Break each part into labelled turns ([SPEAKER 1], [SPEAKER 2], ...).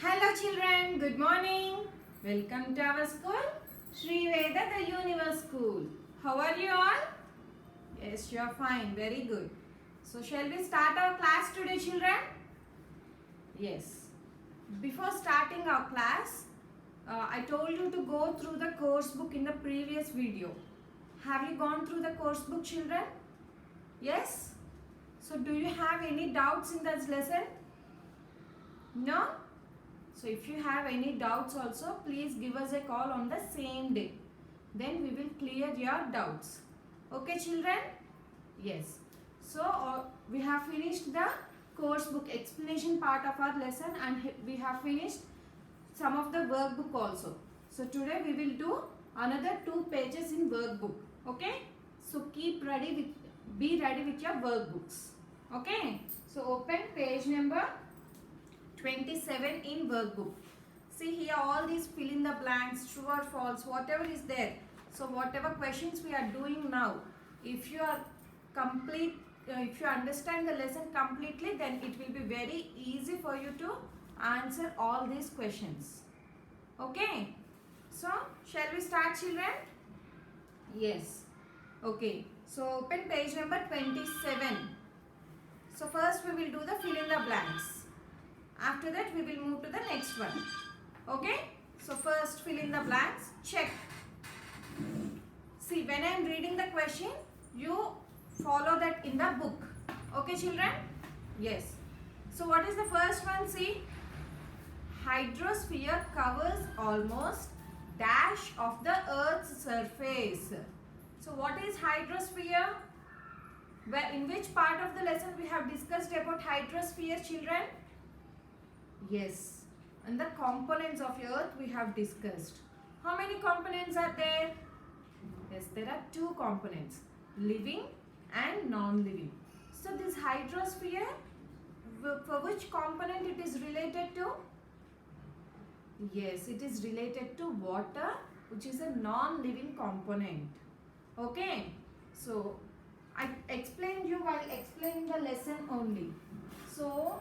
[SPEAKER 1] Hello children, good morning. Welcome to our school, Sri Veda the Universe School. How are you all? Yes, you are fine. Very good. So shall we start our class today children? Yes. Before starting our class, I told you to go through the course book in the previous video. Have you gone through the course book children? Yes? So do you have any doubts in this lesson? No? So if you have any doubts also, please give us a call on the same day. Then we will clear your doubts. Okay children? Yes. So we have finished the course book explanation part of our lesson and we have finished some of the workbook also. So today we will do another 2 pages in workbook. Okay? So be ready with your workbooks. Okay? So open page number 27 in workbook. See here all these fill in the blanks, true or false, whatever is there. So whatever questions we are doing now, if you are if you understand the lesson completely, then it will be very easy for you to answer all these questions. Okay. So shall we start children? Yes. Okay. So open page number 27. So first we will do the fill in the blanks. After that we will move to the next one. Okay. So first fill in the blanks. Check. See, when I am reading the question, you follow that in the book. Okay children? Yes. So what is the first one? See. Hydrosphere covers almost dash of the earth's surface. So what is hydrosphere? In which part of the lesson we have discussed about hydrosphere children? Yes, and the components of earth we have discussed. How many components are there? Yes, there are 2 components, living and non-living. So this hydrosphere, for which component it is related to? Yes, it is related to water, which is a non-living component. Okay, so I explained you while explaining the lesson only. So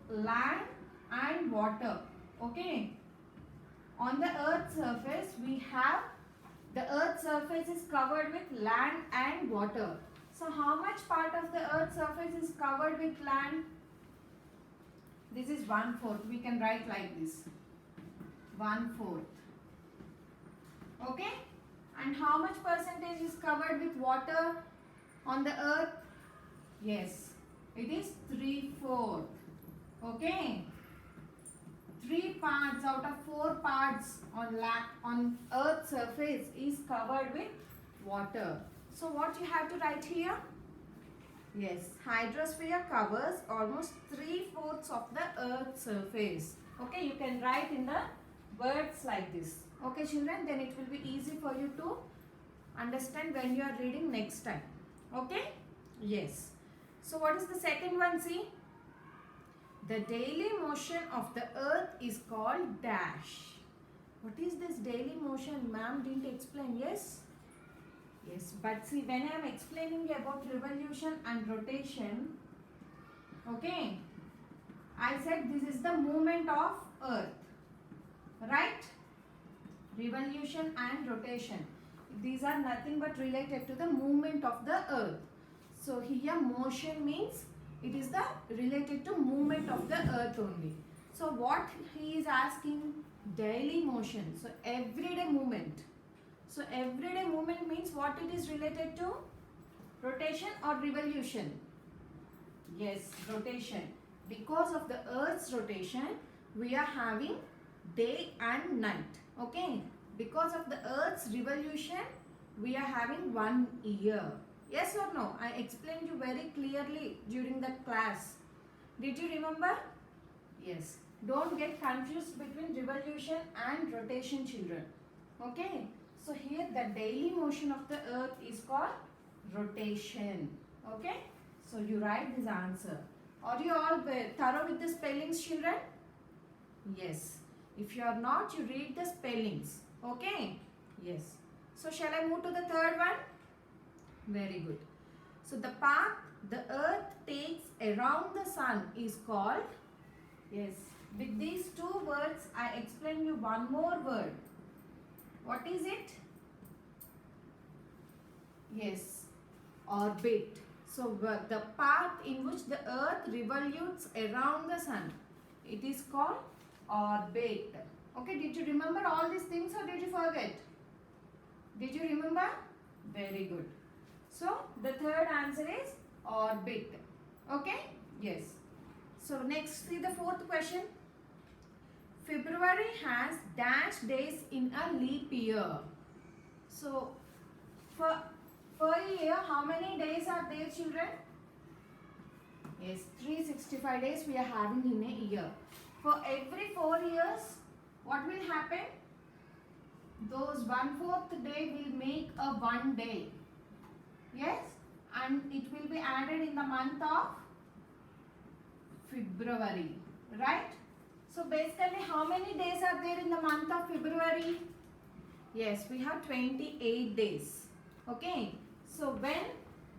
[SPEAKER 1] land and water. Okay, on the earth's surface we have the earth's surface is covered with land and water. So how much part of the earth's surface is covered with land? This is 1/4. We can write like this, 1/4. Okay, and how much percentage is covered with water on the earth? Yes, it is 3/4. Okay, 3 parts out of 4 parts on earth's surface is covered with water. So what you have to write here? Yes, hydrosphere covers almost 3/4 of the earth's surface. Okay, you can write in the words like this. Okay children, then it will be easy for you to understand when you are reading next time. Okay? Yes. So what is the second one? See, the daily motion of the earth is called dash. What is this daily motion? Ma'am didn't explain. Yes? Yes. But see, when I am explaining about revolution and rotation, okay, I said this is the movement of earth. Right? Revolution and rotation. These are nothing but related to the movement of the earth. So here motion means it is the related to movement of the earth only. So what he is asking? Daily motion. So everyday movement. So everyday movement means what it is related to? Rotation or revolution? Yes, rotation. Because of the earth's rotation, we are having day and night. Okay. Because of the earth's revolution, we are having 1 year. Yes or no? I explained you very clearly during that class. Did you remember? Yes. Don't get confused between revolution and rotation children. Okay. So here the daily motion of the earth is called rotation. Okay. So you write this answer. Are you all thorough with the spellings children? Yes. If you are not, you read the spellings. Okay. Yes. So shall I move to the third one? Very good. So the path the earth takes around the sun is called, yes, With these two words, I explain you one more word. What is it? Yes, orbit. So the path in which the earth revolutes around the sun, it is called orbit. Okay, did you remember all these things or did you forget? Did you remember? Very good. So the third answer is orbit. Okay? Yes. So next, see the fourth question. February has dash days in a leap year. So for a year, how many days are there, children? Yes, 365 days we are having in a year. For every 4 years, what will happen? Those 1/4 day will make a 1 day. Yes, and it will be added in the month of February, right? So basically, how many days are there in the month of February? Yes, we have 28 days. Okay, so when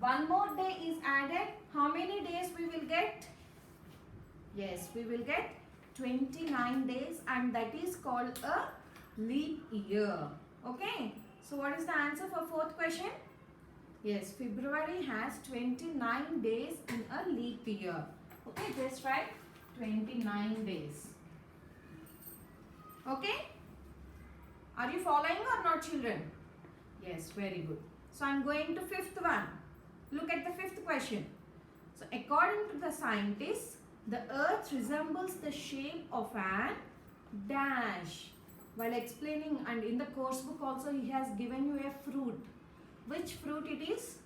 [SPEAKER 1] one more day is added, how many days we will get? Yes, we will get 29 days, and that is called a leap year. Okay, so what is the answer for fourth question? Yes, February has 29 days in a leap year. Okay, just write 29 days. Okay, are you following or not, children? Yes, very good. So I'm going to fifth one. Look at the fifth question. So according to the scientists, the earth resembles the shape of an dash. While explaining, and in the course book also he has given you a fruit. Which fruit it is?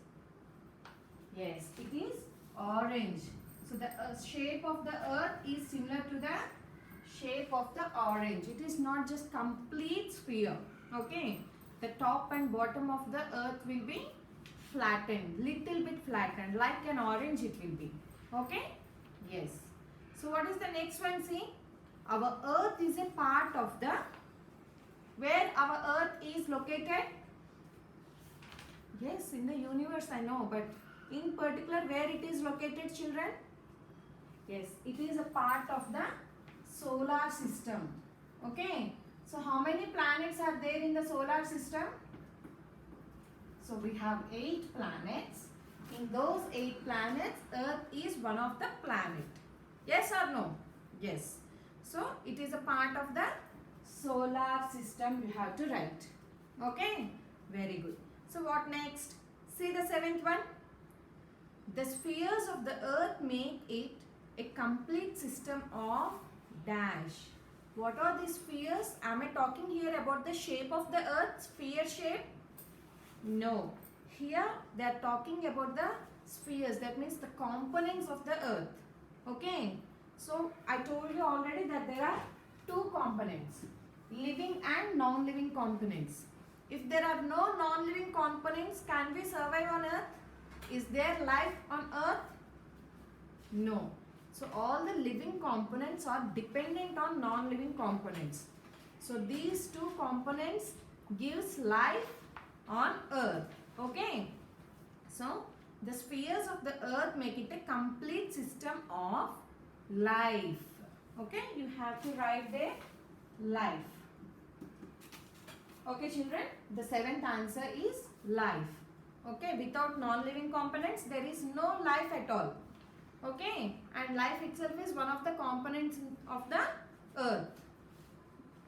[SPEAKER 1] Yes, it is orange. So the shape of the earth is similar to the shape of the orange. It is not just complete sphere. Okay. The top and bottom of the earth will be flattened, little bit flattened, like an orange it will be. Okay? Yes. So what is the next one? See, our earth is a part of the, where our earth is located? Yes, in the universe I know, but in particular where it is located, children? Yes, it is a part of the solar system. Okay? So how many planets are there in the solar system? So we have 8 planets. In those 8 planets, Earth is one of the planet. Yes or no? Yes. So it is a part of the solar system you have to write. Okay? Very good. So what next? See the seventh one. The spheres of the earth make it a complete system of dash. What are these spheres? Am I talking here about the shape of the earth? Sphere shape? No. Here they are talking about the spheres. That means the components of the earth. Okay. So I told you already that there are 2 components. Living and non-living components. If there are no non-living components, can we survive on earth? Is there life on earth? No. So all the living components are dependent on non-living components. So these 2 components gives life on earth. Okay. So the spheres of the earth make it a complete system of life. Okay. You have to write there life. Okay, children. The 7th answer is life. Okay. Without non-living components, there is no life at all. Okay, and life itself is one of the components of the earth.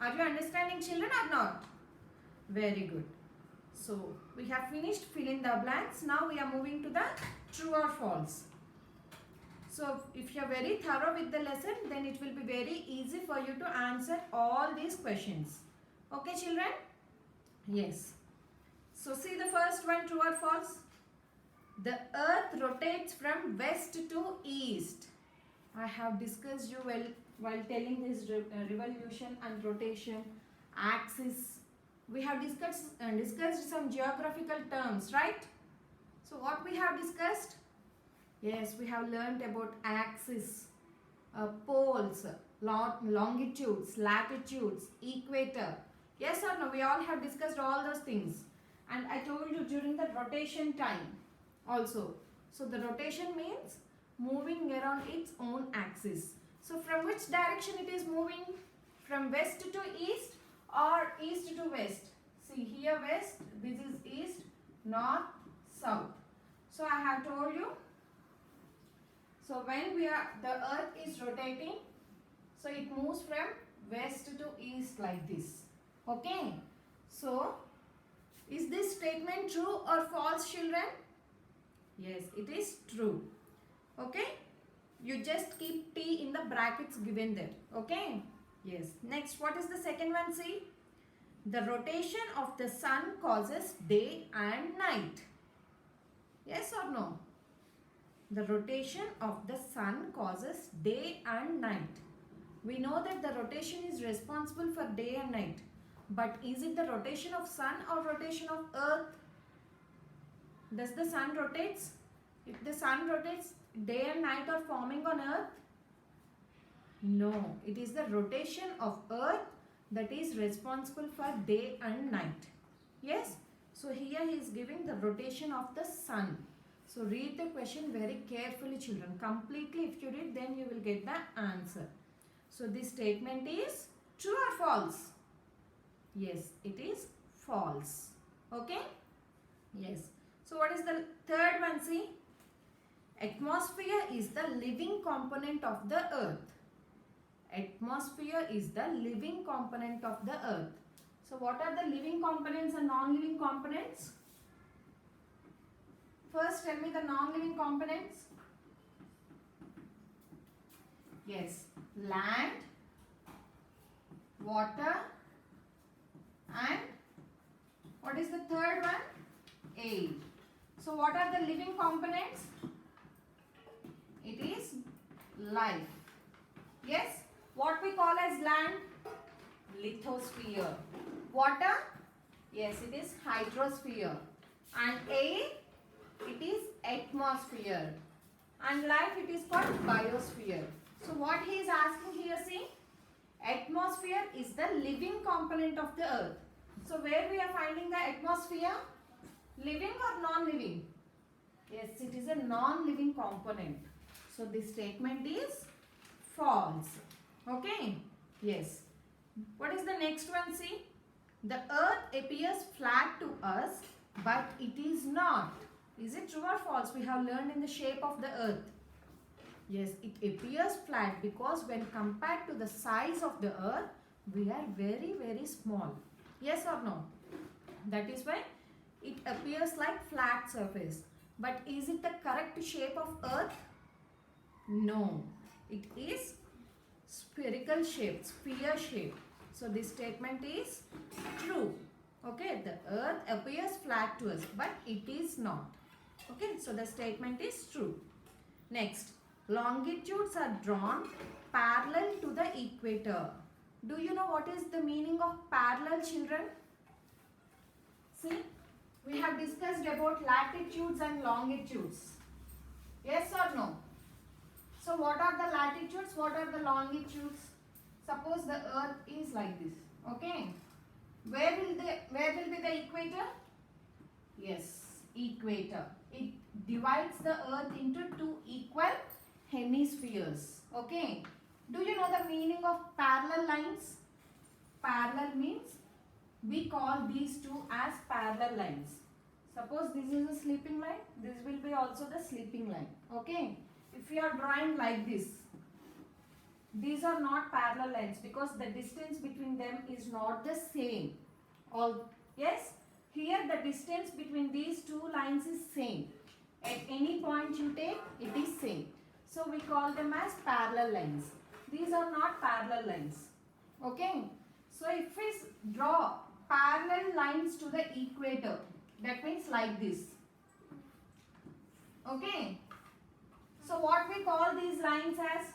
[SPEAKER 1] Are you understanding, children, or not? Very good. So we have finished fill in the blanks. Now we are moving to the true or false. So if you are very thorough with the lesson, then it will be very easy for you to answer all these questions. Okay, children? Yes. So see the first one, true or false? The earth rotates from west to east. I have discussed you while telling this revolution and rotation, axis. We have discussed some geographical terms, right? So what we have discussed? Yes, we have learnt about axis, poles, longitudes, latitudes, equator. Yes or no? We all have discussed all those things. And I told you during the rotation time also. So the rotation means moving around its own axis. So from which direction it is moving? From west to east or east to west? See here west, this is east, north, south. So I have told you. So when the earth is rotating, so it moves from west to east like this. Okay. So is this statement true or false, children? Yes, it is true. Okay. You just keep T in the brackets given there. Okay. Yes. Next, what is the second one? See. The rotation of the sun causes day and night. Yes or no? The rotation of the sun causes day and night. We know that the rotation is responsible for day and night. But is it the rotation of sun or rotation of earth? Does the sun rotates? If the sun rotates, day and night are forming on earth? No, it is the rotation of earth that is responsible for day and night. Yes? So here he is giving the rotation of the sun. So read the question very carefully, children. Completely if you read, then you will get the answer. So this statement is true or false? Yes, it is false. Okay? Yes. So what is the third one? See? Atmosphere is the living component of the earth. Atmosphere is the living component of the earth. So what are the living components and non-living components? First tell me the non-living components. Yes, land, water, and what is the third one? Air. So what are the living components? It is life. Yes. What we call as land? Lithosphere. Water? Yes, it is hydrosphere. And air? It is atmosphere. And life, it is called biosphere. So what he is asking here, see? Atmosphere is the living component of the earth. So where we are finding the atmosphere? Living or non-living? Yes, it is a non-living component. So this statement is false. Okay? Yes. What is the next one? See? The earth appears flat to us, but it is not. Is it true or false? We have learned in the shape of the earth. Yes, it appears flat because when compared to the size of the earth, we are very, very small. Yes or no? That is why it appears like flat surface. But is it the correct shape of earth? No. It is spherical shape, sphere shape. So this statement is true. Okay, the earth appears flat to us, but it is not. Okay, so the statement is true. Next, longitudes are drawn parallel to the equator. Do you know what is the meaning of parallel, children? See, we have discussed about latitudes and longitudes. Yes or no? So what are the latitudes? What are the longitudes? Suppose the earth is like this. Okay. Where will be the equator? Yes, equator. It divides the earth into two equal hemispheres. Okay. Do you know the meaning of parallel lines? Parallel means we call these two as parallel lines. Suppose this is a sleeping line. This will be also the sleeping line. Okay. If you are drawing like this, these are not parallel lines because the distance between them is not the same. Yes, here the distance between these two lines is same. At any point you take, it is same. So we call them as parallel lines. These are not parallel lines. Okay. So if we draw parallel lines to the equator, that means like this. Okay. So what we call these lines as?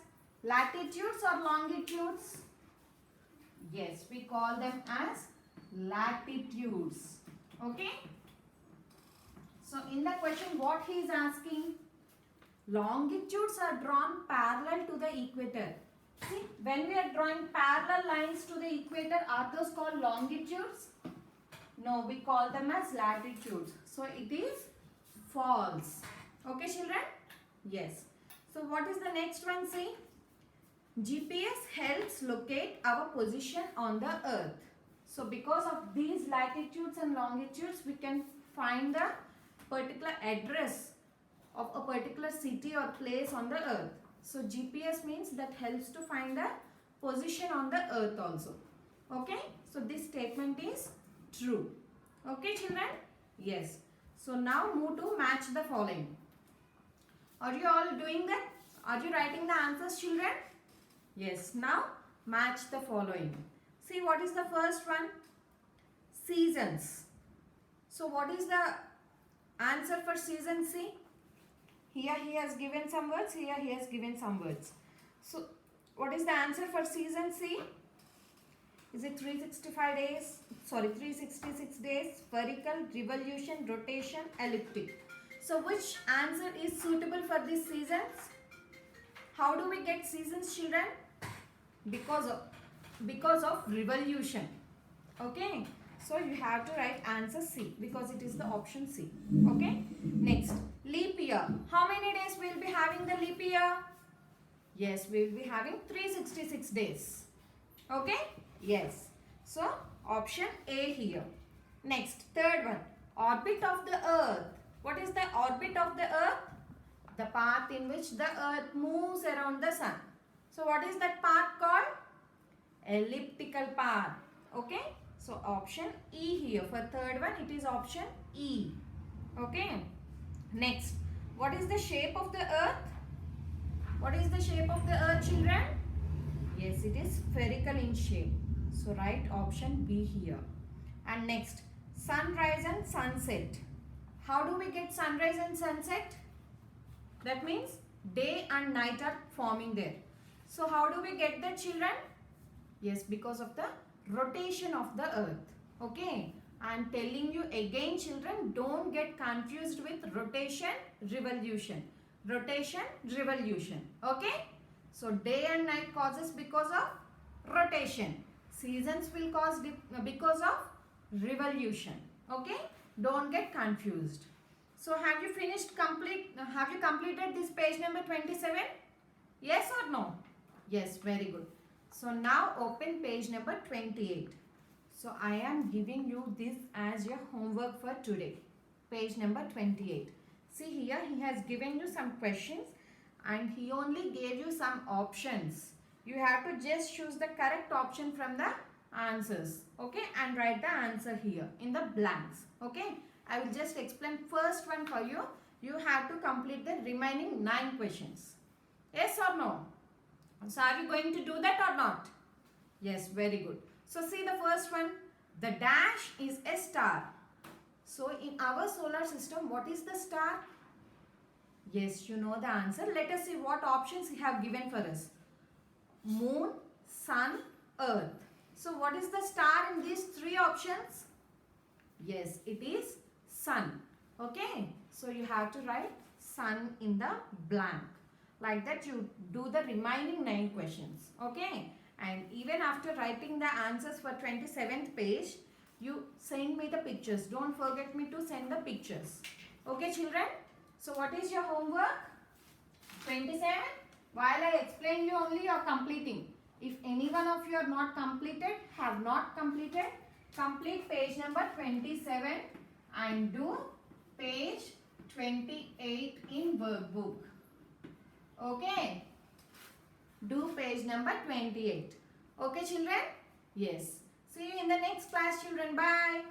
[SPEAKER 1] Latitudes or longitudes? Yes, we call them as latitudes. Okay. So in the question what he is asking? Longitudes are drawn parallel to the equator. See, when we are drawing parallel lines to the equator, are those called longitudes? No, we call them as latitudes. So it is false. Okay, children? Yes. So what is the next one? See, GPS helps locate our position on the earth. So because of these latitudes and longitudes, we can find the particular address of a particular city or place on the earth. So GPS means that helps to find the position on the earth also. Okay. So this statement is true. Okay children? Yes. So now move to match the following. Are you all doing that? Are you writing the answers children? Yes. Now match the following. See what is the first one? Seasons. So what is the answer for season? See. Here he has given some words. Here he has given some words. So what is the answer for season C? Is it 365 days? Sorry, 366 days, spherical, revolution, rotation, elliptic. So which answer is suitable for these seasons? How do we get seasons children? Because of revolution. Okay. So you have to write answer C because it is the option C. Okay. Next, leap year. How many days we will be having the leap year? Yes, we will be having 366 days. Okay. Yes. So option A here. Next, third one. Orbit of the earth. What is the orbit of the earth? The path in which the earth moves around the sun. So what is that path called? Elliptical path. Okay. So option E here. For third one, it is option E. Okay. Next, what is the shape of the earth? What is the shape of the earth children? Yes, it is spherical in shape. So write option B here. And next, sunrise and sunset. How do we get sunrise and sunset? That means day and night are forming there. So how do we get that children? Yes, because of the rotation of the earth. Okay. I am telling you again children, don't get confused with rotation, revolution. Rotation, revolution. Okay. So day and night causes because of rotation. Seasons will cause because of revolution. Okay. Don't get confused. So have you have you completed this page number 27? Yes or no? Yes, very good. So now open page number 28. So I am giving you this as your homework for today. Page number 28. See here he has given you some questions and he only gave you some options. You have to just choose the correct option from the answers. Okay, and write the answer here in the blanks. Okay, I will just explain first one for you. You have to complete the remaining 9 questions. Yes or no? So are you going to do that or not? Yes, very good. So see the first one. The dash is a star. So in our solar system, what is the star? Yes, you know the answer. Let us see what options he have given for us. Moon, sun, earth. So what is the star in these 3 options? Yes, it is sun. Okay. So you have to write sun in the blank. Like that you do the remaining 9 questions. Okay. And even after writing the answers for 27th page, you send me the pictures. Don't forget me to send the pictures. Okay children. So what is your homework? 27. While I explain you only you are completing. If any one of you are not completed, have not completed, complete page number 27 and do page 28 in workbook. Okay. Do page number 28. Okay children? Yes. See you in the next class children. Bye.